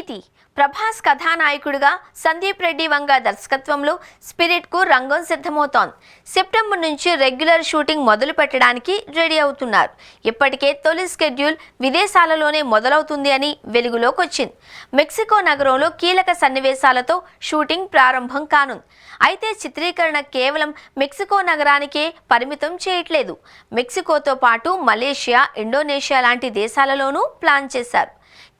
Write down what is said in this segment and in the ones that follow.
ఏంటి? ప్రభాస్ కథానాయకుడిగా సందీప్ రెడ్డి వంగ దర్శకత్వంలో స్పిరిట్కు రంగం సిద్ధమవుతోంది. సెప్టెంబర్ నుంచి రెగ్యులర్ షూటింగ్ మొదలు పెట్టడానికి రెడీ అవుతున్నారు. ఇప్పటికే తొలి షెడ్యూల్ విదేశాలలోనే మొదలవుతుంది అని వెలుగులోకి వచ్చింది. మెక్సికో నగరంలో కీలక సన్నివేశాలతో షూటింగ్ ప్రారంభం కానుంది. అయితే చిత్రీకరణ కేవలం మెక్సికో నగరానికే పరిమితం చేయట్లేదు. మెక్సికోతో పాటు మలేషియా, ఇండోనేషియా లాంటి దేశాలలోనూ ప్లాన్ చేశారు.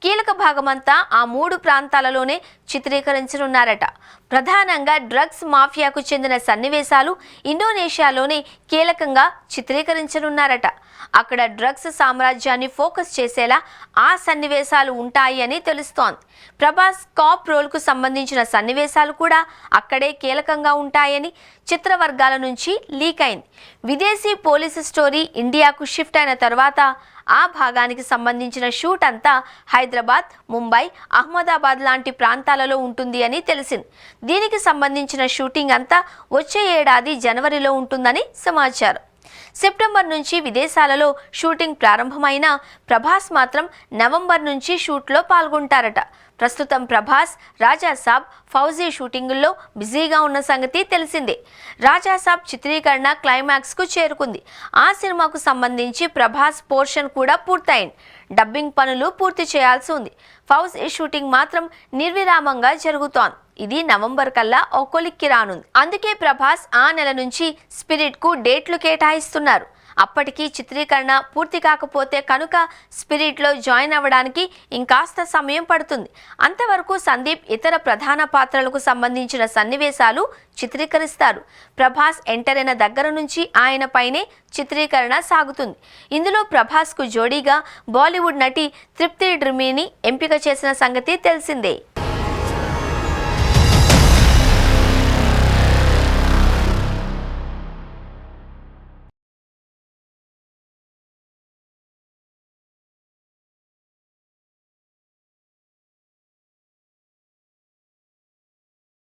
కీలక భాగమంతా ఆ 3 ప్రాంతాలలోనే చిత్రీకరించనున్నారట. ప్రధానంగా డ్రగ్స్ మాఫియాకు చెందిన సన్నివేశాలు ఇండోనేషియాలోనే కీలకంగా చిత్రీకరించనున్నారట. అక్కడ డ్రగ్స్ సామ్రాజ్యాన్ని ఫోకస్ చేసేలా ఆ సన్నివేశాలు ఉంటాయి అని తెలుస్తోంది. ప్రభాస్ కాప్ రోల్కు సంబంధించిన సన్నివేశాలు కూడా అక్కడే కీలకంగా ఉంటాయని చిత్రవర్గాల నుంచి లీక్ అయింది. విదేశీ పోలీసు స్టోరీ ఇండియాకు షిఫ్ట్ అయిన తర్వాత ఆ భాగానికి సంబంధించిన షూట్ అంతా హైదరాబాద్, ముంబై, అహ్మదాబాద్ లాంటి ప్రాంతాలలో ఉంటుంది అని తెలిసింది. దీనికి సంబంధించిన షూటింగ్ అంతా వచ్చే ఏడాది జనవరిలో ఉంటుందని సమాచారం. సెప్టెంబర్ నుంచి విదేశాలలో షూటింగ్ ప్రారంభమైన ప్రభాస్ మాత్రం నవంబర్ నుంచి షూట్లో పాల్గొంటారట. ప్రస్తుతం ప్రభాస్ రాజాసాబ్, ఫౌజీ షూటింగుల్లో బిజీగా ఉన్న సంగతి తెలిసిందే. రాజాసాబ్ చిత్రీకరణ క్లైమాక్స్కు చేరుకుంది. ఆ సినిమాకు సంబంధించి ప్రభాస్ పోర్షన్ కూడా పూర్తయింది. డబ్బింగ్ పనులు పూర్తి చేయాల్సి ఉంది. ఫౌజీ షూటింగ్ మాత్రం నిర్విరామంగా జరుగుతోంది. ఇది నవంబర్ కల్లా ఓ కొలిక్కి రానుంది. అందుకే ప్రభాస్ ఆ నెల నుంచి స్పిరిట్కు డేట్లు కేటాయిస్తున్నారు. అప్పటికి చిత్రీకరణ పూర్తి కాకపోతే కనుక స్పిరిట్లో జాయిన్ అవ్వడానికి ఇంకాస్త సమయం పడుతుంది. అంతవరకు సందీప్ ఇతర ప్రధాన పాత్రలకు సంబంధించిన సన్నివేశాలు చిత్రీకరిస్తారు. ప్రభాస్ ఎంటర్ అయిన దగ్గర నుంచి ఆయన పైనే చిత్రీకరణ సాగుతుంది. ఇందులో ప్రభాస్కు జోడీగా బాలీవుడ్ నటి తృప్తి డిమ్రీని ఎంపిక చేసిన సంగతి తెలిసిందే.